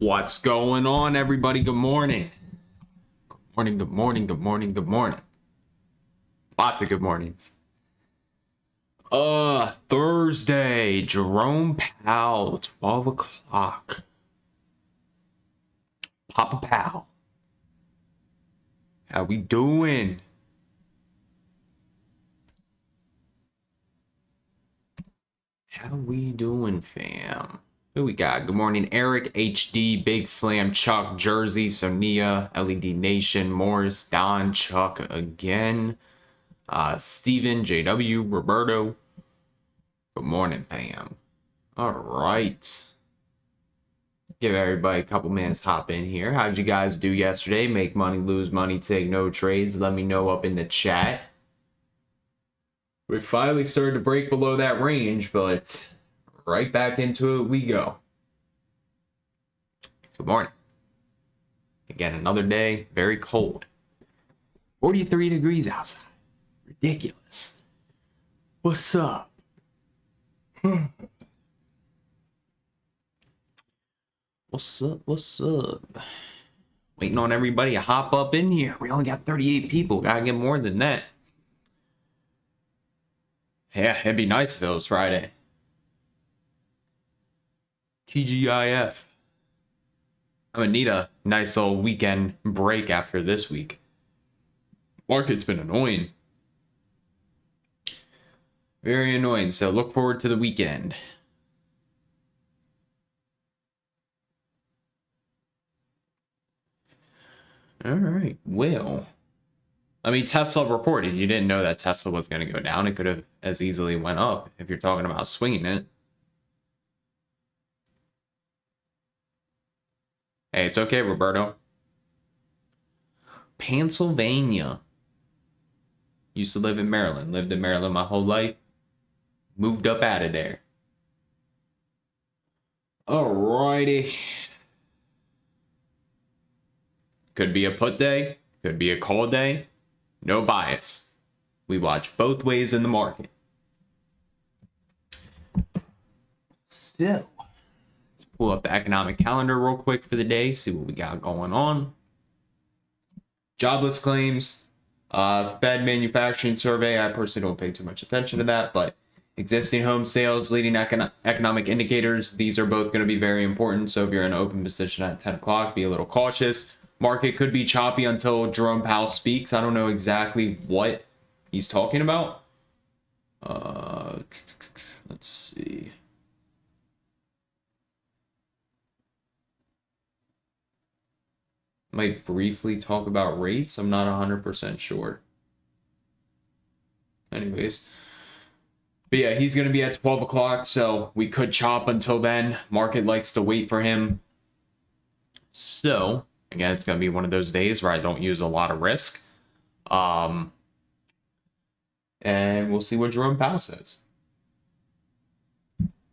What's going on, everybody? Good morning. Good morning, good morning, good morning, good morning. Lots of good mornings. Thursday, Jerome Powell, 12 o'clock. Papa Powell. How we doing? How we doing, fam? Who we got? Good morning, Eric, HD, Big Slam, Chuck, Jersey, Sonia, LED Nation, Morris, Don, Chuck again, Steven, JW, Roberto. Good morning, fam. All right. Give everybody a couple minutes, hop in here. How'd you guys do yesterday? Make money, lose money, take no trades. Let me know up in the chat. We finally started to break below that range, but right back into it we go. Good morning. Again, another day, very cold. 43 degrees outside. Ridiculous. What's up? What's up? What's up? Waiting on everybody to hop up in here. We only got 38 people. Gotta get more than that. Yeah, it'd be nice if it was Friday. TGIF. I'm gonna need a nice little weekend break after this week. Market's been annoying. Very annoying, so look forward to the weekend. All right, well, I mean, Tesla reported. You didn't know that Tesla was going to go down. It could have as easily went up if you're talking about swinging it. Hey, it's okay, Roberto. Pennsylvania. Used to live in Maryland. Lived in Maryland my whole life. Moved up out of there. Alrighty. Could be a put day. Could be a call day. No bias. We watch both ways in the market. So, let's pull up the economic calendar real quick for the day. See what we got going on. Jobless claims. Fed manufacturing survey. I personally don't pay too much attention to that, but existing home sales, leading economic indicators. These are both going to be very important. So if you're in an open position at 10 o'clock, be a little cautious. Market could be choppy until Jerome Powell speaks. I don't know exactly what he's talking about. Let's see. Might briefly talk about rates. I'm not 100% sure. Anyways. But yeah, he's going to be at 12 o'clock, so we could chop until then. Market likes to wait for him. So, again, it's going to be one of those days where I don't use a lot of risk. And we'll see what Jerome Powell says.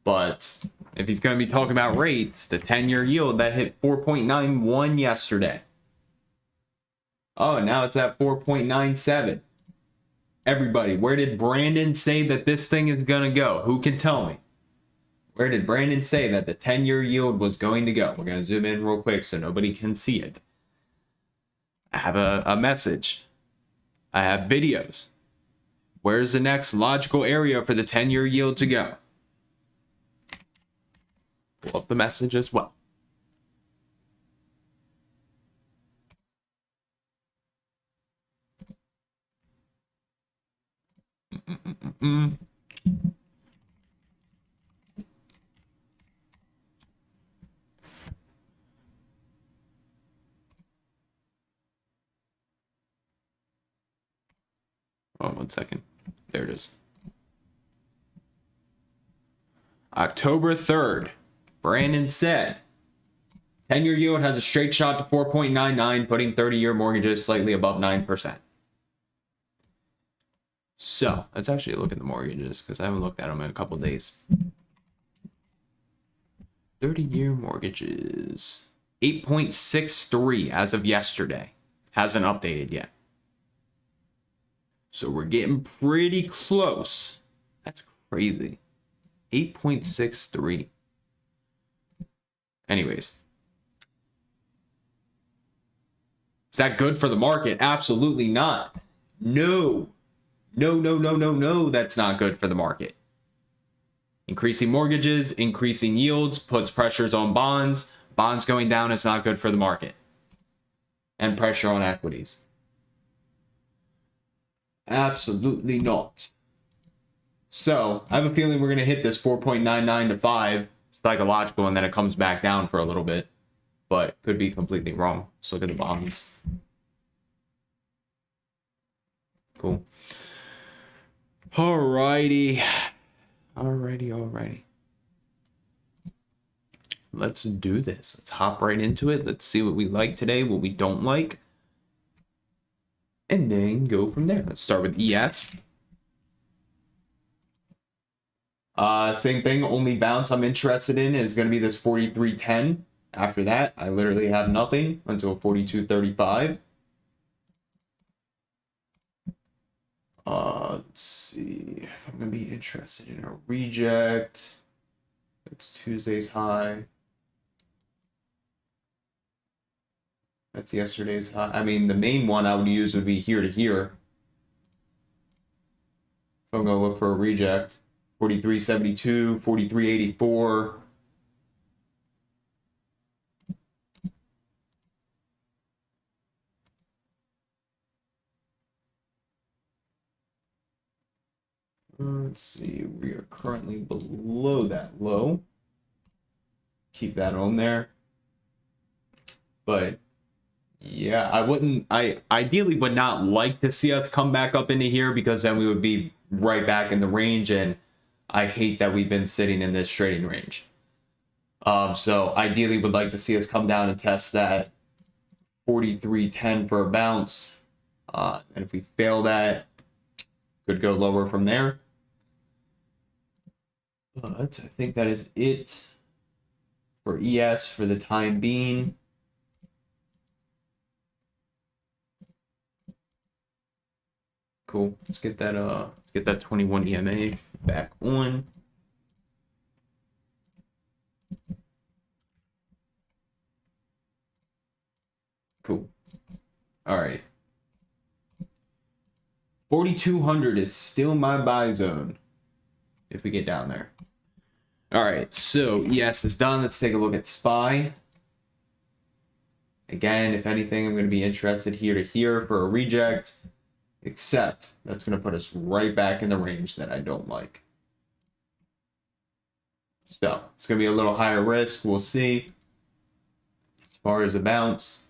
But if he's going to be talking about rates, the 10-year yield, that hit 4.91 yesterday. Oh, now it's at 4.97. Everybody, where did Brandon say that this thing is going to go? Who can tell me? Where did Brandon say that the 10-year yield was going to go? We're going to zoom in real quick so nobody can see it. I have a message. I have videos. Where's the next logical area for the 10-year yield to go? Pull up the message as well. Oh, 1 second. There it is. October 3rd. Brandon said 10-year yield has a straight shot to 4.99, putting 30-year mortgages slightly above 9%. So, let's actually look at the mortgages because I haven't looked at them in a couple days. 30-year mortgages. 8.63 as of yesterday. Hasn't updated yet. So we're getting pretty close. That's crazy. 8.63. Anyways, that good for the market? Absolutely not. No. No, that's not good for the market. Increasing mortgages, increasing yields, puts pressures on bonds. Bonds going down is not good for the market. And pressure on equities. Absolutely not. So, I have a feeling we're going to hit this 4.99 to 5 psychological, and then it comes back down for a little bit. But could be completely wrong. Let's look at the bonds. Cool. Alrighty. Let's do this. Let's hop right into it. Let's see what we like today, what we don't like. And then go from there. Let's start with ES. Same thing, only bounce I'm interested in is going to be this 43.10. After that, I literally have nothing until 42.35. Let's see if I'm going to be interested in a reject. It's Tuesday's high. That's yesterday's high. I mean, the main one I would use would be here to here. If I'm going to look for a reject. 43.72, 43.84. Let's see, we are currently below that low. Keep that on there. But yeah, I ideally would not like to see us come back up into here, because then we would be right back in the range, and I hate that we've been sitting in this trading range. So ideally would like to see us come down and test that 43.10 for a bounce. And if we fail that, could go lower from there. But I think that is it for ES for the time being. Cool. Let's get that 21 EMA back on. Cool. All right. 4,200 is still my buy zone if we get down there. All right, so ES is done. Let's take a look at SPY. Again, if anything, I'm going to be interested here to here for a reject, except that's going to put us right back in the range that I don't like. So it's going to be a little higher risk. We'll see. As far as a bounce,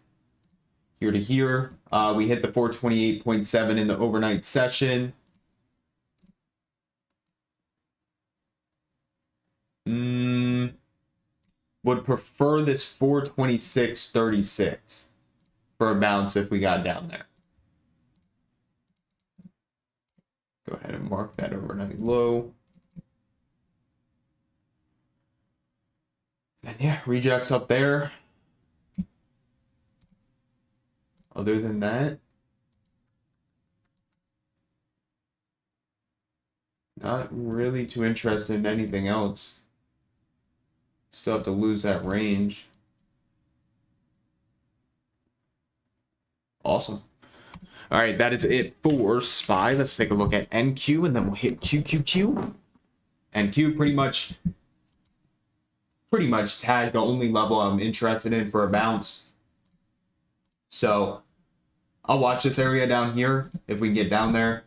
here to here, we hit the 428.7 in the overnight session. Would prefer this 426.36 for a bounce if we got down there. Go ahead and mark that overnight low. And yeah, rejects up there. Other than that, not really too interested in anything else. Still have to lose that range. Awesome. All right, that is it for SPY. Let's take a look at NQ, and then we'll hit QQQ. NQ pretty much tagged the only level I'm interested in for a bounce. So I'll watch this area down here if we can get down there.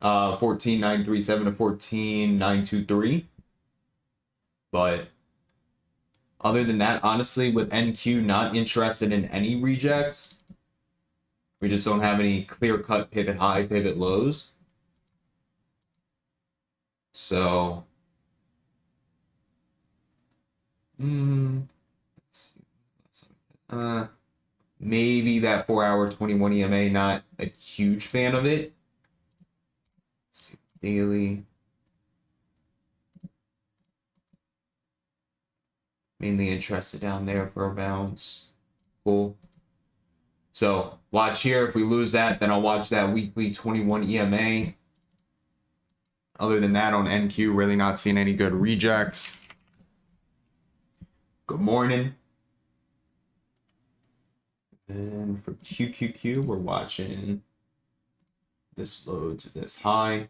14.937 to 14.923. But other than that, honestly, with NQ, not interested in any rejects. We just don't have any clear-cut pivot high, pivot lows. So, let's see. Maybe that 4-hour 21 EMA, not a huge fan of it. Let's see, daily. Mainly interested down there for a bounce. Cool. So watch here. If we lose that, then I'll watch that weekly 21 EMA. Other than that, on NQ, really not seeing any good rejects. Good morning. And for QQQ, we're watching this low to this high.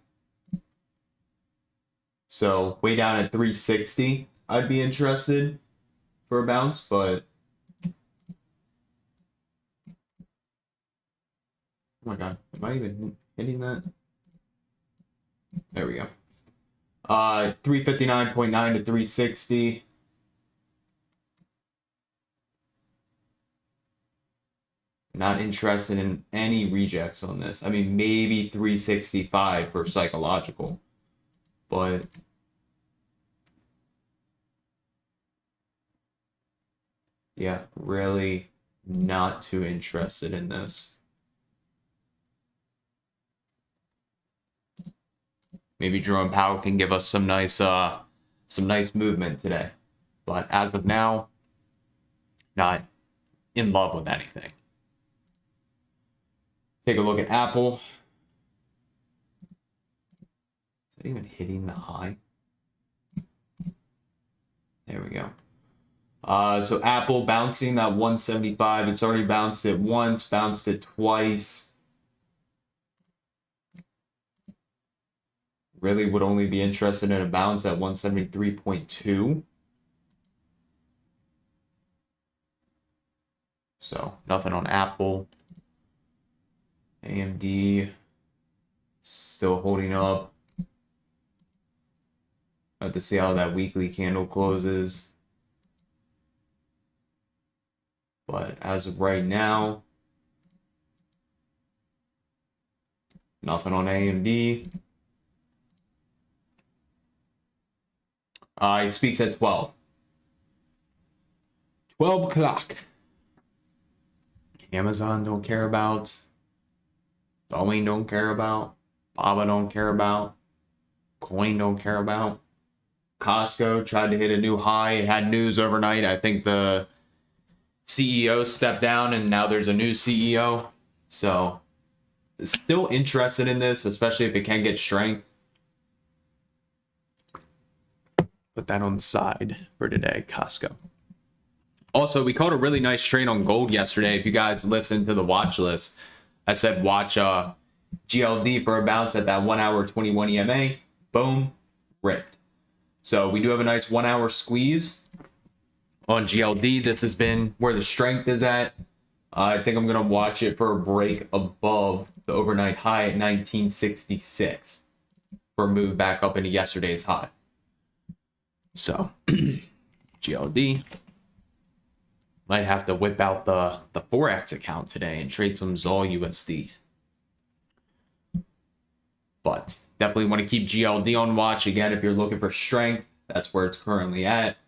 So way down at 360, I'd be interested for a bounce, but oh my god, am I even hitting that? There we go. 359.9 to 360. Not interested in any rejects on this. I mean, maybe 365 for psychological, but yeah, really not too interested in this. Maybe Jerome Powell can give us some nice movement today, but as of now, not in love with anything. Take a look at Apple. Is it even hitting the high? There we go. So Apple bouncing that 175. It's already bounced it once, bounced it twice. Really would only be interested in a bounce at 173.2. So nothing on Apple. AMD still holding up. Have to see how that weekly candle closes. But as of right now, nothing on AMD. It speaks at 12. 12 o'clock. Amazon don't care about. Boeing don't care about. Baba don't care about. Coin don't care about. Costco tried to hit a new high. It had news overnight. I think the CEO stepped down and now there's a new CEO. So still interested in this, especially if it can get strength. Put that on the side for today, Costco. Also, we caught a really nice trade on gold yesterday. If you guys listened to the watch list, I said watch GLD for a bounce at that 1 hour 21 EMA. Boom, ripped. So we do have a nice 1 hour squeeze on GLD. This has been where the strength is at. I think I'm going to watch it for a break above the overnight high at 1966 for a move back up into yesterday's high. So GLD. Might have to whip out the Forex account today and trade some ZOL USD. But definitely want to keep GLD on watch. Again, if you're looking for strength, that's where it's currently at.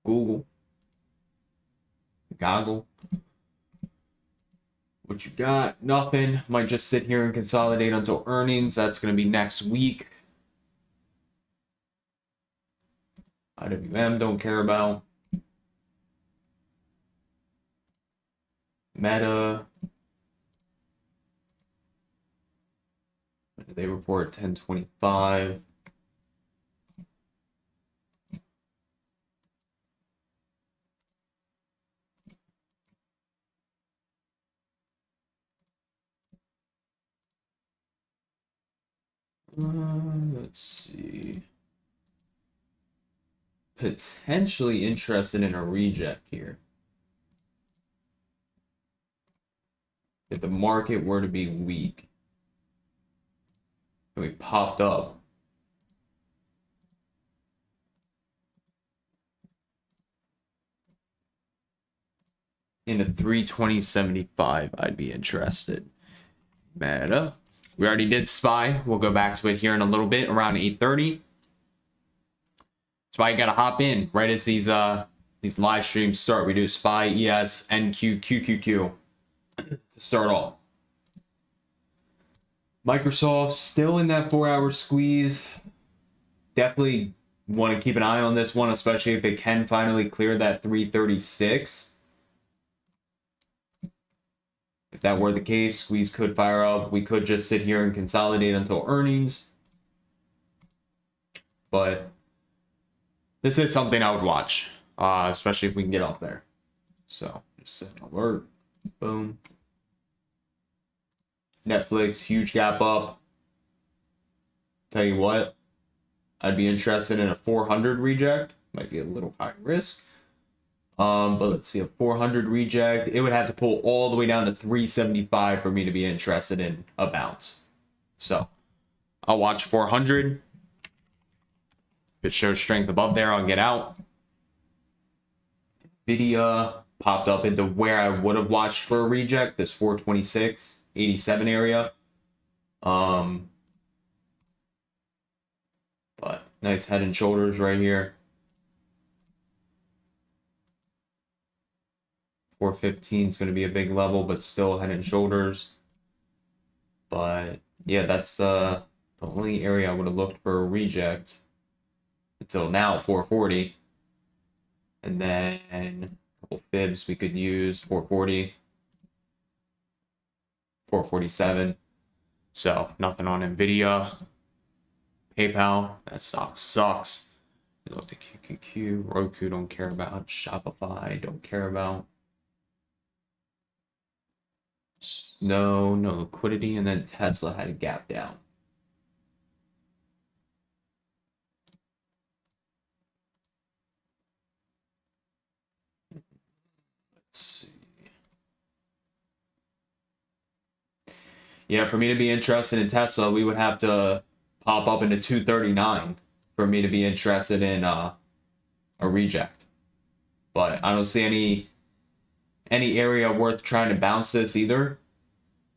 Google. Goggle. What you got? Nothing. Might just sit here and consolidate until earnings. That's going to be next week. IWM don't care about. Meta. They report 1025. Let's see. Potentially interested in a reject here. If the market were to be weak, and we popped up into 320.75, I'd be interested. Meta. We already did SPY. We'll go back to it here in a little bit, around 8:30. SPY, you gotta hop in right as these live streams start. We do SPY, ES, NQ, QQQ to start off. Microsoft still in that 4 hour squeeze. Definitely want to keep an eye on this one, especially if it can finally clear that 336. If that were the case, squeeze could fire up. We could just sit here and consolidate until earnings. But this is something I would watch, especially if we can get up there. So Set alert. Boom. Netflix, huge gap up. Tell you what, I'd be interested in a 400 reject. Might be a little high risk. But let's see, a 400 reject. It would have to pull all the way down to 375 for me to be interested in a bounce. So I'll watch 400. If it shows strength above there, I'll get out. NVIDIA popped up into where I would have watched for a reject, this 426, 87 area. But nice head and shoulders right here. 415 is going to be a big level, but still head and shoulders. But yeah, that's the only area I would have looked for a reject until now, 440. And then a couple fibs we could use, 440, 447. So nothing on NVIDIA. PayPal, that stock sucks. You look at QQQ, Roku, don't care about. Shopify, don't care about. No liquidity, and then Tesla had a gap down. Let's see. Yeah, for me to be interested in Tesla, we would have to pop up into 239 for me to be interested in a reject. But I don't see any area worth trying to bounce this either.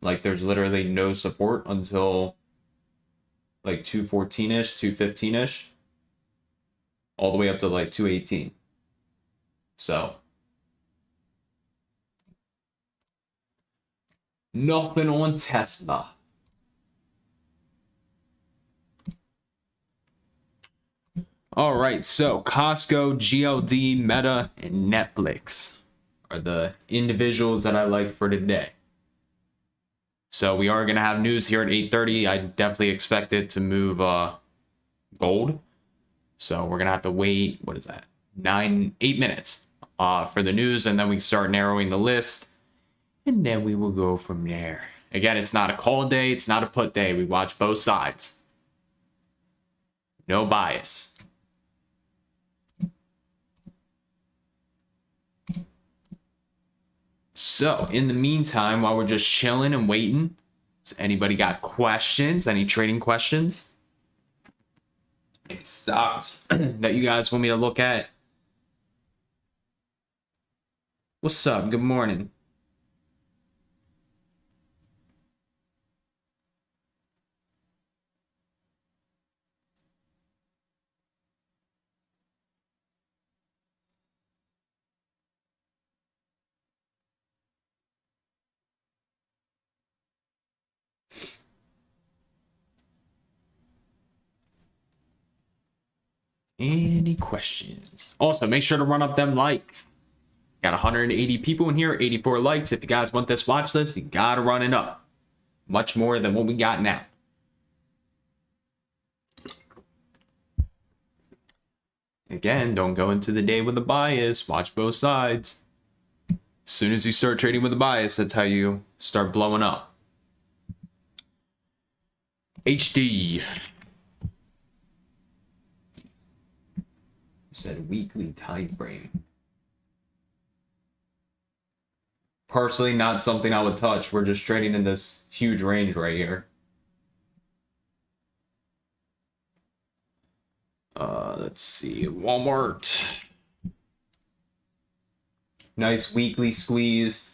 Like there's literally no support until like 214-ish, 215-ish, all the way up to like 218. So nothing on Tesla. All right, so Costco, GLD, Meta, and Netflix are the individuals that I like for today. So we are going to have news here at 8:30. I definitely expect it to move gold. So we're going to have to wait, what is that? 8 minutes for the news, and then we start narrowing the list. And then we will go from there. Again, it's not a call day. It's not a put day. We watch both sides. No bias. So, in the meantime, while we're just chilling and waiting, has anybody got questions? Any trading questions? Any stocks that you guys want me to look at? What's up? Good morning. Any questions? Also, make sure to run up them likes. Got 180 people in here, 84 likes. If you guys want this watch list, you gotta run it up. Much more than what we got now. Again, don't go into the day with a bias. Watch both sides. As soon as you start trading with a bias, that's how you start blowing up. HD. Said weekly time frame. Personally, not something I would touch. We're just trading in this huge range right here. Let's see, Walmart. Nice weekly squeeze.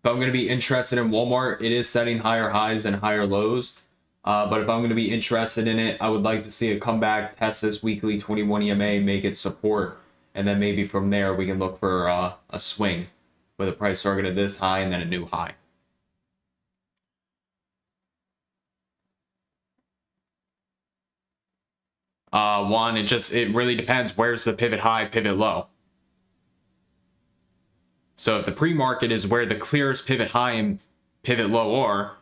If I'm going to be interested in Walmart, it is setting higher highs and higher lows. But if I'm going to be interested in it, I would like to see it come back, test this weekly 21 EMA, make it support, and then maybe from there we can look for a swing with a price target at this high and then a new high. It really depends. Where's the pivot high, pivot low? So if the pre-market is where the clearest pivot high and pivot low are,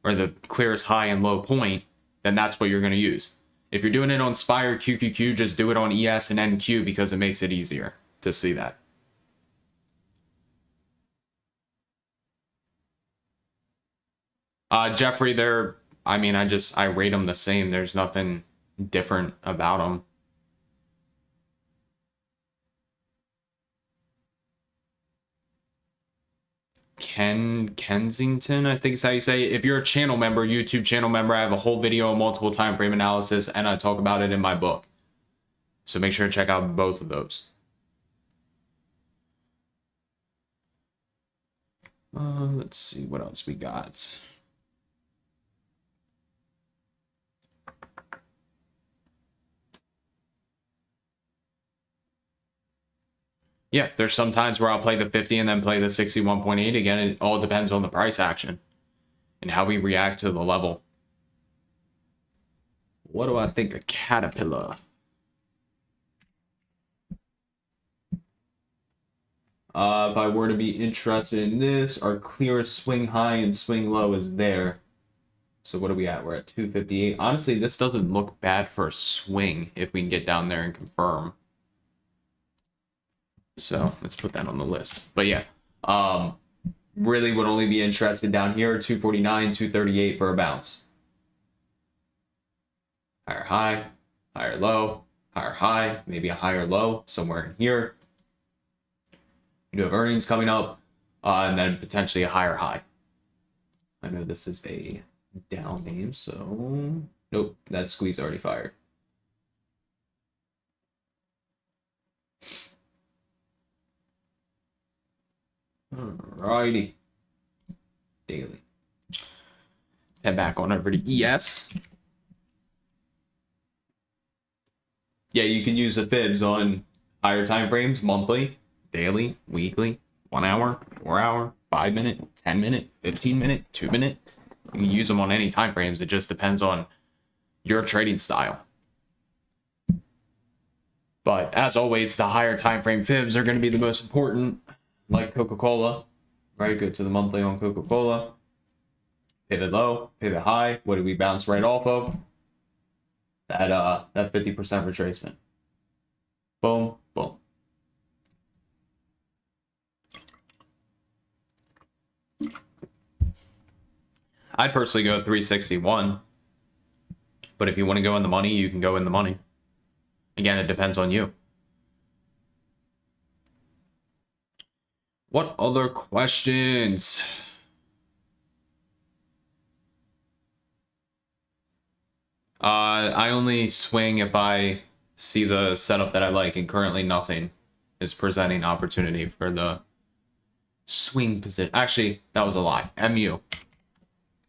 or the clearest high and low point, then that's what you're going to use. If you're doing it on SPY, QQQ, just do it on ES and NQ because it makes it easier to see that. Jeffrey, I mean, I rate them the same. There's nothing different about them. Kensington, I think is how you say it. If you're a channel member, YouTube channel member, I have a whole video on multiple time frame analysis, and I talk about it in my book. So make sure to check out both of those. Let's see what else we got. Yeah, there's some times where I'll play the 50 and then play the 61.8. Again, it all depends on the price action and how we react to the level. What do I think of Caterpillar? If I were to be interested in this, our clear swing high and swing low is there. So what are we at? We're at 258. Honestly, this doesn't look bad for a swing if we can get down there and confirm. So let's put that on the list. But yeah, really would only be interested down here, 249, 238 for a bounce. Higher high, higher low, higher high, maybe a higher low somewhere in here. You have earnings coming up, and then potentially a higher high. I know this is a down name, so nope, that squeeze already fired. Alrighty. Daily. Let's head back on over to ES. Yeah, you can use the fibs on higher time frames, monthly, daily, weekly, 1 hour, 4 hour, 5 minute, 10 minute, 15 minute, 2 minute. You can use them on any time frames. It just depends on your trading style. But as always, the higher time frame fibs are going to be the most important, like Coca-Cola. Very good to the monthly on Coca-Cola. Pivot low, pivot high. What did we bounce right off of? That 50% retracement. Boom, boom. I'd personally go 361. But if you want to go in the money, you can go in the money. Again, it depends on you. What other questions? I only swing if I see the setup that I like, and currently nothing is presenting opportunity for the swing position. Actually, that was a lie. MU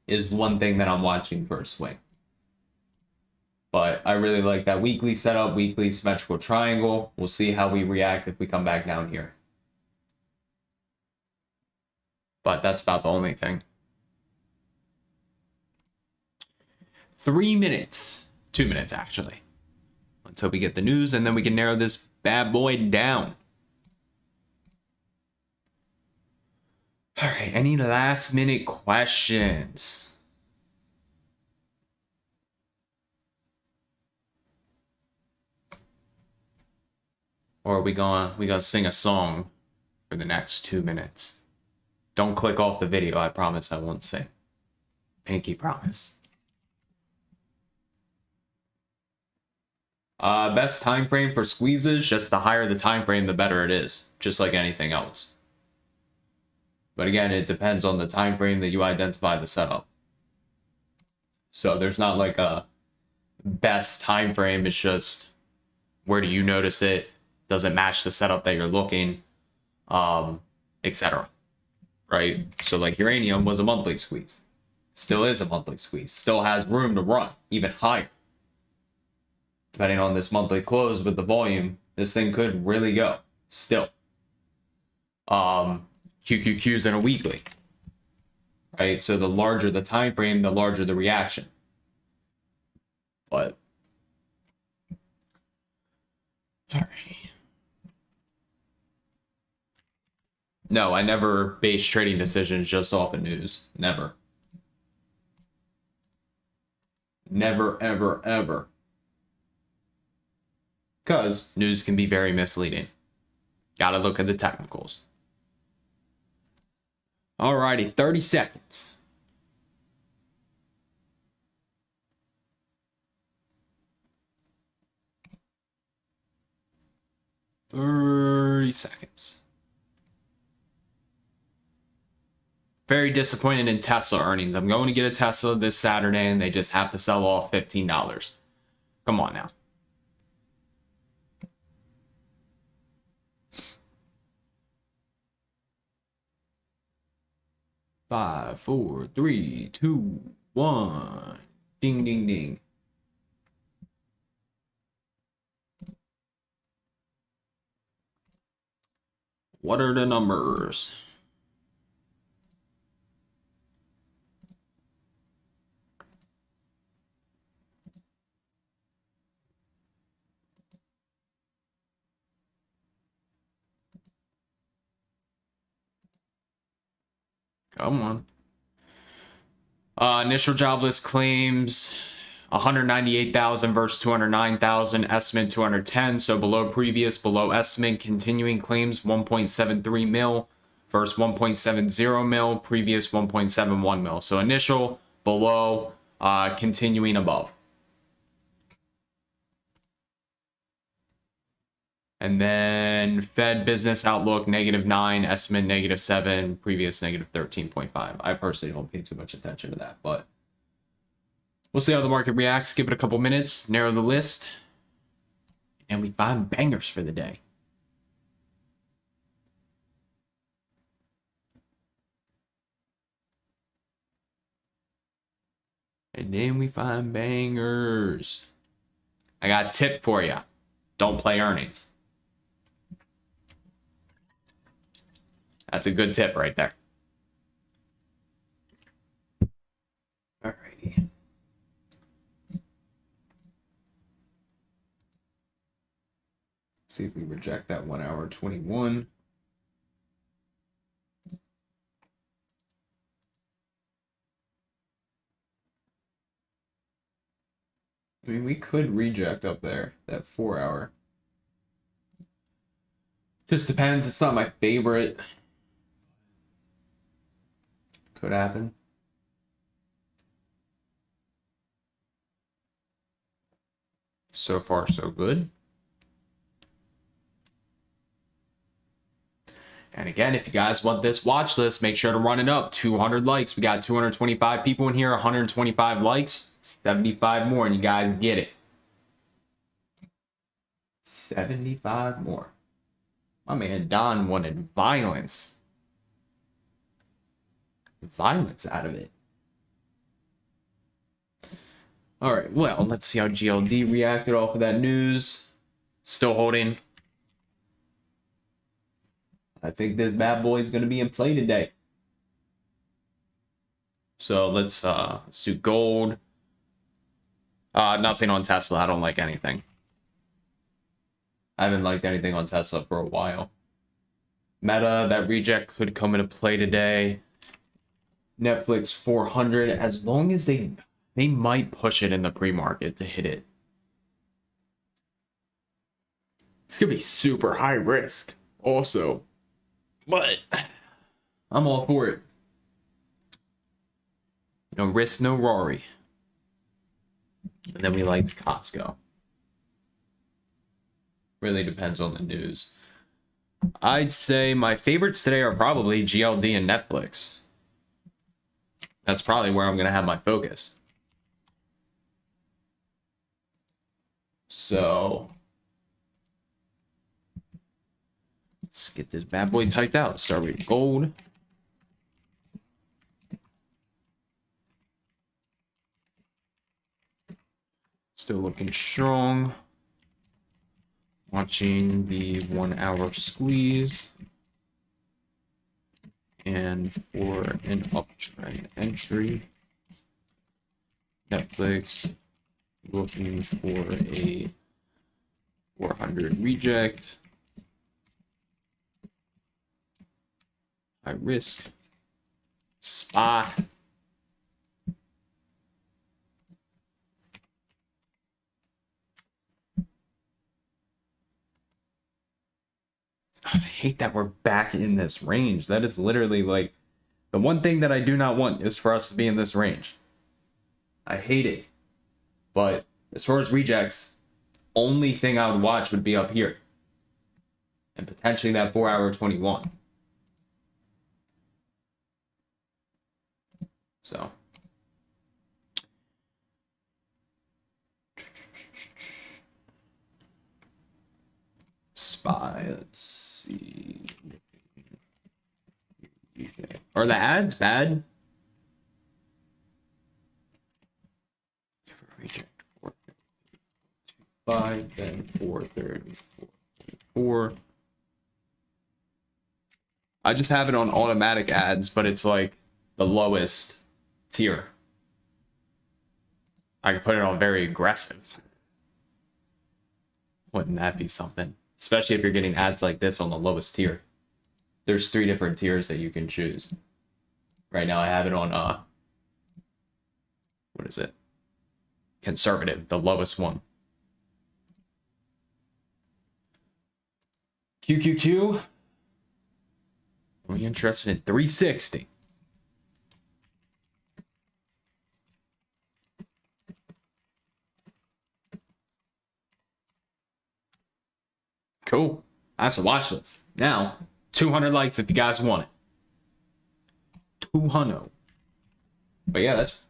is one thing that I'm watching for a swing. But I really like that weekly setup, weekly symmetrical triangle. We'll see how we react if we come back down here. But that's about the only thing. 3 minutes. 2 minutes, actually. Until we get the news, and then we can narrow this bad boy down. All right, any last minute questions? Or are we gonna sing a song for the next 2 minutes? Don't click off the video. I promise I won't sing. Pinky promise. Best time frame for squeezes, just the higher the time frame, the better it is, just like anything else. But again, it depends on the time frame that you identify the setup. So there's not like a best time frame. It's just where do you notice it? Does it match the setup that you're looking? Etc. Right? So like uranium was a monthly squeeze. Still is a monthly squeeze. Still has room to run even higher. Depending on this monthly close with the volume, this thing could really go still. QQQs in a weekly, right? So the larger the time frame, the larger the reaction. But all right. No, I never base trading decisions just off of news. Never. Never, ever, ever. Because news can be very misleading. Gotta look at the technicals. Alrighty, 30 seconds. 30 seconds. Very disappointed in Tesla earnings. I'm going to get a Tesla this Saturday, and they just have to sell off $15. Come on now. Five, four, three, two, one. Ding, ding, ding. What are the numbers? Come on. Initial jobless claims 198,000 versus 209,000. Estimate 210, so below previous, below estimate. Continuing claims 1.73 mil versus 1.70 mil. Previous 1.71 mil. So initial below, continuing above. And then Fed business outlook -9, estimate -7, previous -13.5. I personally don't pay too much attention to that, but we'll see how the market reacts. Give it a couple minutes, narrow the list, and we find bangers for the day. And then we find bangers. I got a tip for you. Don't play earnings. That's a good tip right there. Alrighty. See if we reject that 1 hour 21. I mean, we could reject up there, that 4 hour. Just depends. It's not my favorite. Could happen. So far, so good. And again, if you guys want this watch list, make sure to run it up. 200 likes. We got 225 people in here, 125 likes, 75 more, and you guys get it. 75 more. My man Don wanted violence. Violence out of it. All right, well, let's see how GLD reacted off of that news. Still holding. I think this bad boy is going to be in play today. So let's do gold. Nothing on Tesla. I don't like anything. I haven't liked anything on Tesla for a while. Meta, that reject could come into play today. Netflix 400, as long as they might push it in the pre-market to hit it. It's gonna be super high risk also, but I'm all for it. No risk, no Rory. And then we liked Costco. Really depends on the news. I'd say my favorites today are probably GLD and Netflix. That's probably where I'm going to have my focus. So let's get this bad boy typed out. Start with gold. Still looking strong. Watching the 1 hour squeeze. And for an uptrend entry, Netflix looking for a 400 reject. High risk. SPA. I hate that we're back in this range. That is literally like the one thing that I do not want is for us to be in this range. I hate it. But as far as rejects, only thing I would watch would be up here. and potentially that 4-hour 21. So SPY, let's see. Are the ads bad? Reject 435, then 430, 434. I just have it on automatic ads, but it's like the lowest tier. I could put it on very aggressive. Wouldn't that be something? Especially if you're getting ads like this on the lowest tier. There's 3 different tiers that you can choose. Right now I have it on what is it? Conservative, the lowest one. QQQ. Are we interested in 360? Cool. That's a watch list. Now, 200 likes if you guys want it. 200. But yeah, that's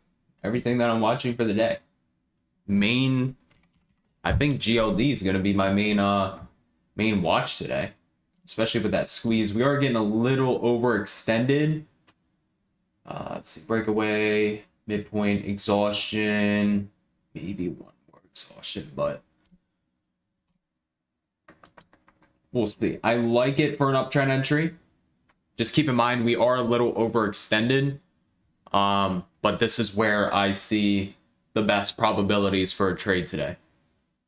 everything that I'm watching for the day. I think GLD is going to be my main watch today, especially with that squeeze. We are getting a little overextended. Let's see, breakaway, midpoint, exhaustion, maybe one more exhaustion, but we'll see. I like it for an uptrend entry. Just keep in mind we are a little overextended, but this is where I see the best probabilities for a trade today.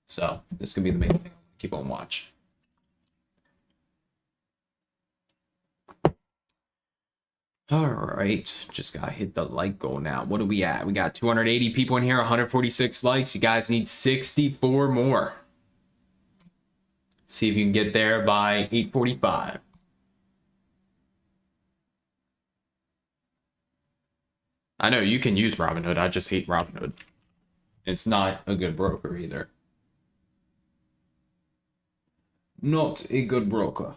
So this could be the main thing. Keep on watch. All right, just gotta hit the like goal now. What are we at? We got 280 people in here, 146 likes. You guys need 64 more. See if you can get there by 8:45. I know you can use Robinhood. I just hate Robinhood. It's not a good broker either. Not a good broker.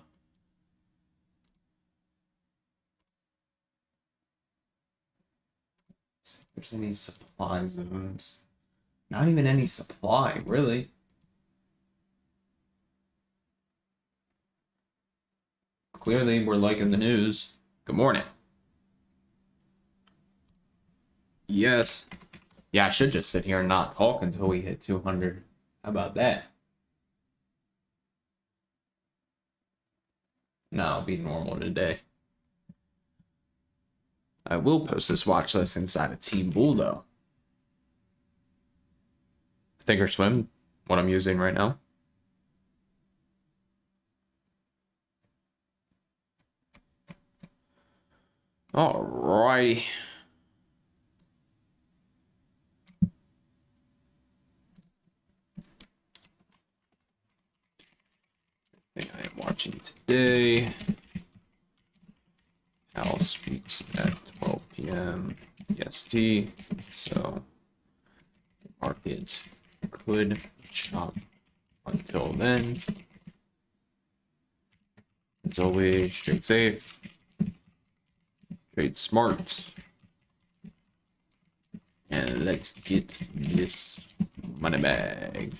See if there's any supply zones. Not even any supply, really. Clearly, we're liking the news. Good morning. Yes. Yeah, I should just sit here and not talk until we hit 200. How about that? No, I'll be normal today. I will post this watch list inside of Team Bull, though. ThinkorSwim, what I'm using right now. Alrighty. I think I am watching today. Al speaks at 12 p.m. EST, so market could chop until then. As always, trade safe, trade smart, and let's get this money bag.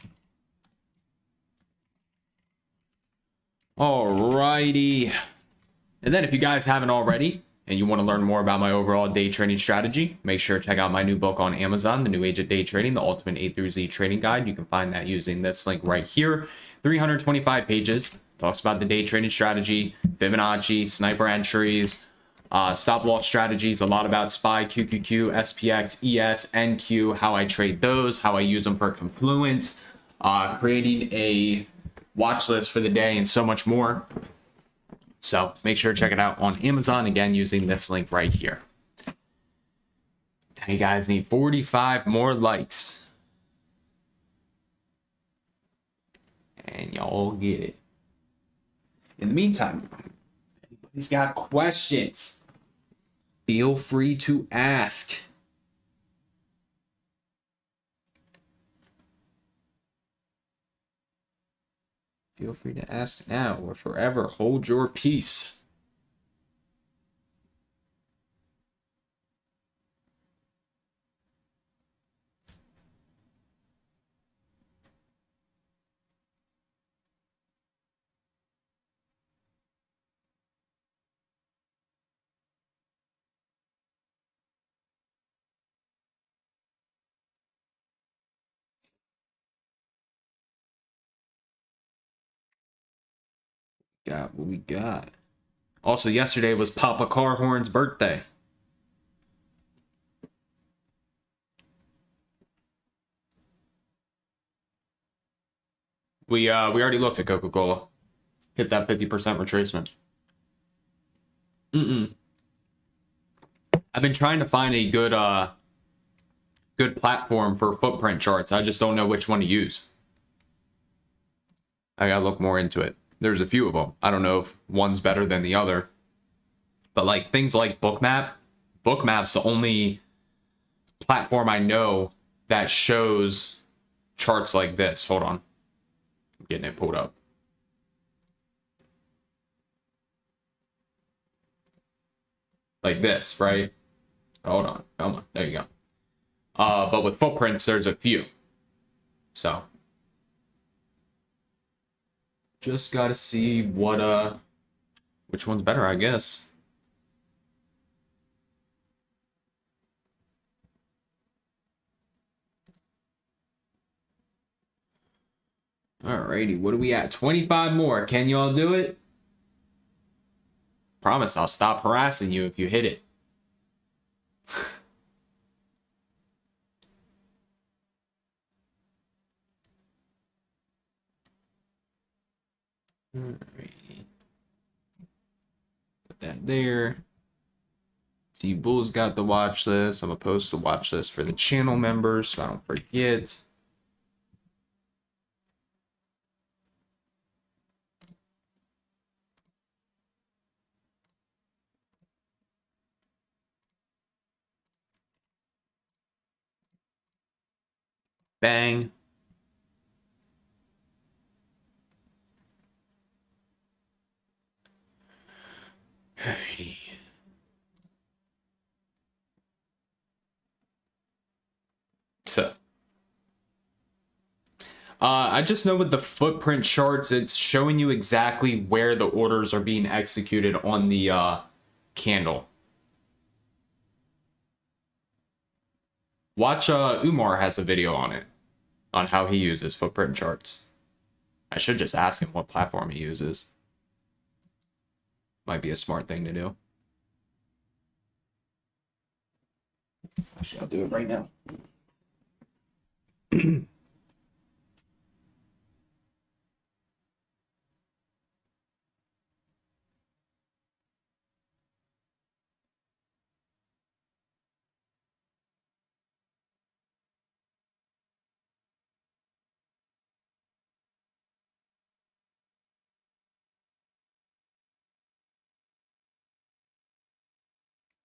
Alrighty. And then if you guys haven't already and you want to learn more about my overall day trading strategy, make sure to check out my new book on Amazon, The New Age of Day Trading, the Ultimate A through Z Trading Guide. You can find that using this link right here. 325 pages. Talks about the day trading strategy, Fibonacci, sniper entries, stop loss strategies, a lot about SPY, QQQ, SPX, ES, NQ, how I trade those, how I use them for confluence, creating a watch list for the day, and so much more. So make sure to check it out on Amazon, again, using this link right here. Now you guys need 45 more likes. And y'all get it. In the meantime, if anybody's got questions, feel free to ask. Feel free to ask now or forever hold your peace. Got what we got. Also, yesterday was Papa Carhorn's birthday. We already looked at Coca-Cola. Hit that 50% retracement. I've been trying to find a good platform for footprint charts. I just don't know which one to use. I gotta look more into it. There's a few of them. I don't know if one's better than the other. But like things like Bookmap's the only platform I know that shows charts like this. Hold on. I'm getting it pulled up. Like this, right? Hold on. Come on. There you go. But with footprints, there's a few. So just gotta see what which one's better, I guess. Alrighty, what are we at? 25 more. Can y'all do it? Promise I'll stop harassing you if you hit it. Alrighty. Put that there. See, Bull's got the watch list. I'm gonna post the watch list for the channel members so I don't forget. Bang. Alrighty. So, I just know with the footprint charts, it's showing you exactly where the orders are being executed on the candle. Watch Umar has a video on it, on how he uses footprint charts. I should just ask him what platform he uses. Might be a smart thing to do. Actually, I'll do it right now.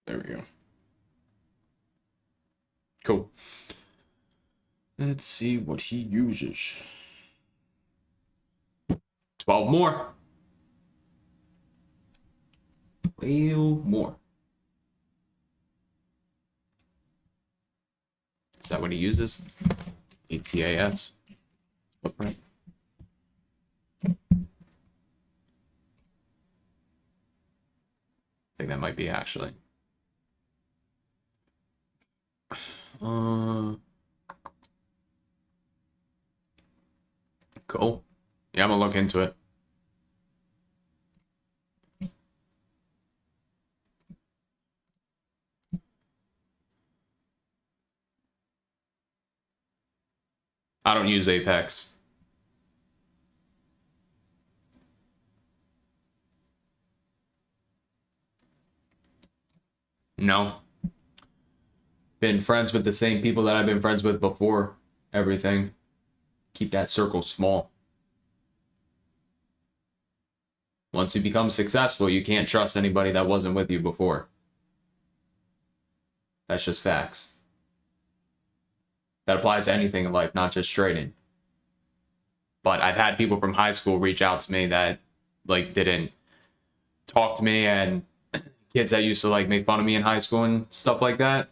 There we go. Cool. Let's see what he uses. 12 more. 12 more. Is that what he uses? ATAS. Footprint. I think that might be actually. Cool. Yeah, I'm gonna look into it. I don't use Apex. No. Been friends with the same people that I've been friends with before everything. Keep that circle small. Once you become successful, you can't trust anybody that wasn't with you before. That's just facts. That applies to anything in life, not just trading. But I've had people from high school reach out to me that like didn't talk to me, and kids that used to like make fun of me in high school and stuff like that.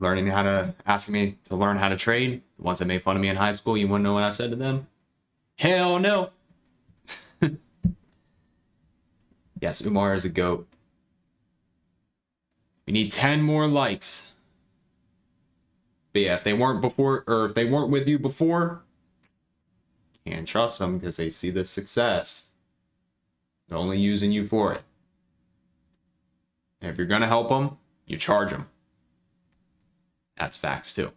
Asking me to learn how to trade. The ones that made fun of me in high school, you wouldn't know what I said to them? Hell no. Yes, Umar is a goat. We need 10 more likes. But yeah, if they weren't with you before, can't trust them because they see the success. They're only using you for it. And if you're going to help them, you charge them. That's facts too.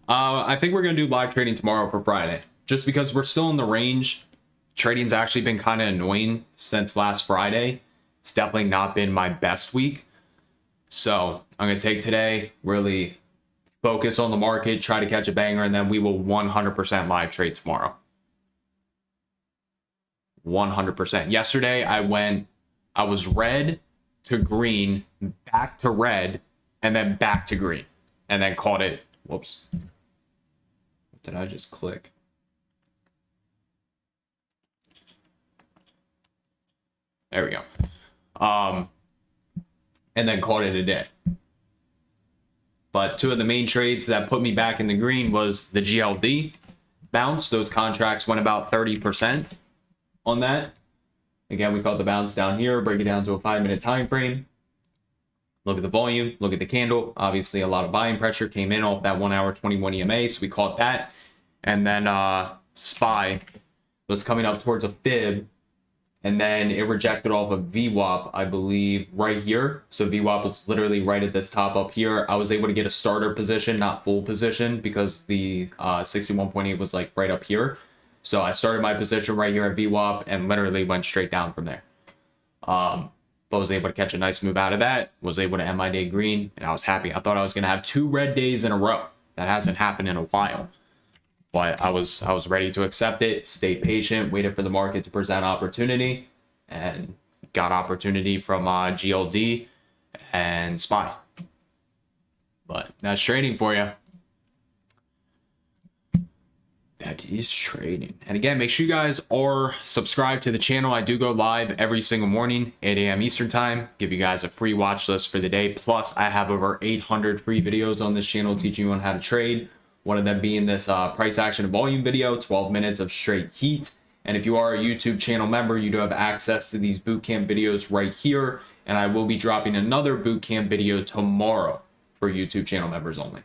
I think we're going to do live trading tomorrow for Friday. Just because we're still in the range. Trading's actually been kind of annoying since last Friday. It's definitely not been my best week. So I'm going to take today, really focus on the market, try to catch a banger, and then we will 100% live trade tomorrow. 100%. Yesterday, I was red to green, back to red, and then back to green, and then caught it. Whoops. What did I just click? There we go. And then caught it a day. But two of the main trades that put me back in the green was the GLD bounce. Those contracts went about 30% on that. Again, we caught the bounce down here, break it down to a 5-minute time frame. Look at the volume, look at the candle. Obviously, a lot of buying pressure came in off that 1 hour 21 EMA, so we caught that. And then SPY was coming up towards a fib, and then it rejected off of VWAP, I believe, right here. So VWAP was literally right at this top up here. I was able to get a starter position, not full position, because the 61.8 was like right up here. So I started my position right here at VWAP and literally went straight down from there. But was able to catch a nice move out of that, was able to end my day green, and I was happy. I thought I was going to have 2 red days in a row. That hasn't happened in a while. But I was ready to accept it, stayed patient, waited for the market to present opportunity, and got opportunity from GLD and SPY. But that's trading for you. That is trading. And again, make sure you guys are subscribed to the channel. I do go live every single morning, 8 a.m. Eastern time. Give you guys a free watch list for the day. Plus, I have over 800 free videos on this channel teaching you on how to trade. One of them being this price action and volume video, 12 minutes of straight heat. And if you are a YouTube channel member, you do have access to these bootcamp videos right here. And I will be dropping another bootcamp video tomorrow for YouTube channel members only.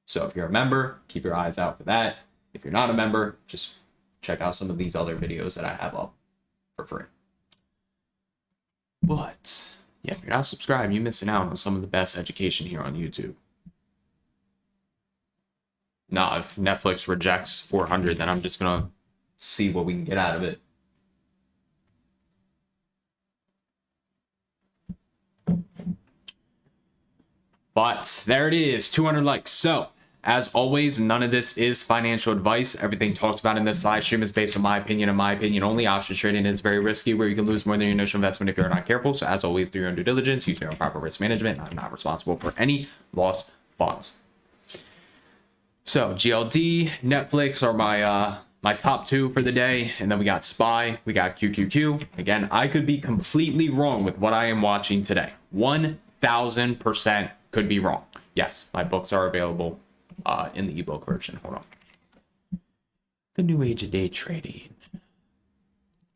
So if you're a member, keep your eyes out for that. If you're not a member, just check out some of these other videos that I have up for free. But yeah, if you're not subscribed, you're missing out on some of the best education here on YouTube. Now, if Netflix rejects 400, then I'm just going to see what we can get out of it. But there it is, 200 likes. So, as always, none of this is financial advice. Everything talked about in this live stream is based on my opinion and my opinion only. Options trading is very risky, where you can lose more than your initial investment if you're not careful. So as always, do your own due diligence, use your own proper risk management. I'm not responsible for any lost funds. So GLD, Netflix are my top 2 for the day. And then we got SPY, we got QQQ. Again, I could be completely wrong with what I am watching today. 1000% could be wrong. Yes, my books are available in the ebook version. Hold on. The New Age of Day Trading.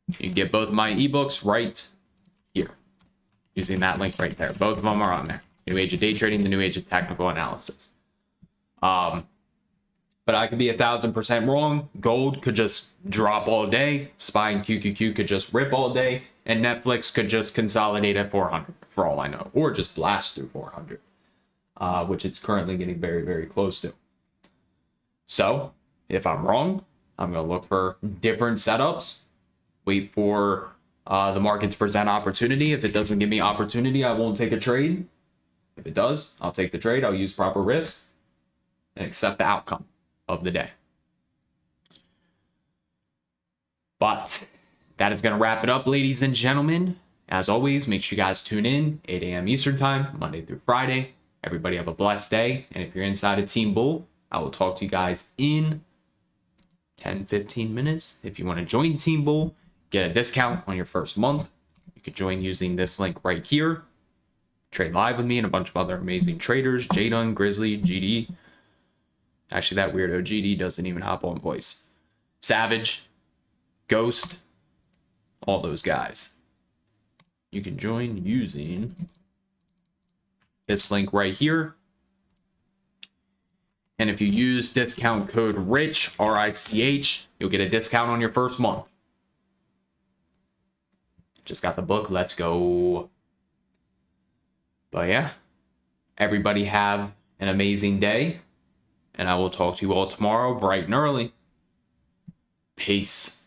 You can get both of my ebooks right here using that link right there. Both of them are on there. New Age of Day Trading, the New Age of Technical Analysis. But I could be 1000% wrong. Gold could just drop all day. SPY and QQQ could just rip all day, and Netflix could just consolidate at 400 for all I know, or just blast through 400. Which it's currently getting very, very close to. So if I'm wrong, I'm going to look for different setups, wait for the market to present opportunity. If it doesn't give me opportunity, I won't take a trade. If it does, I'll take the trade. I'll use proper risk and accept the outcome of the day. But that is going to wrap it up, ladies and gentlemen. As always, make sure you guys tune in 8 a.m. Eastern Time, Monday through Friday. Everybody have a blessed day. And if you're inside a Team Bull, I will talk to you guys in 10-15 minutes. If you want to join Team Bull, get a discount on your first month. You could join using this link right here. Trade live with me and a bunch of other amazing traders. Jadon, Grizzly, GD. Actually, that weirdo GD doesn't even hop on voice. Savage, Ghost, all those guys. You can join using this link right here. And if you use discount code RICH, R-I-C-H, you'll get a discount on your first month. Just got the book. Let's go. But yeah, everybody have an amazing day. And I will talk to you all tomorrow, bright and early. Peace.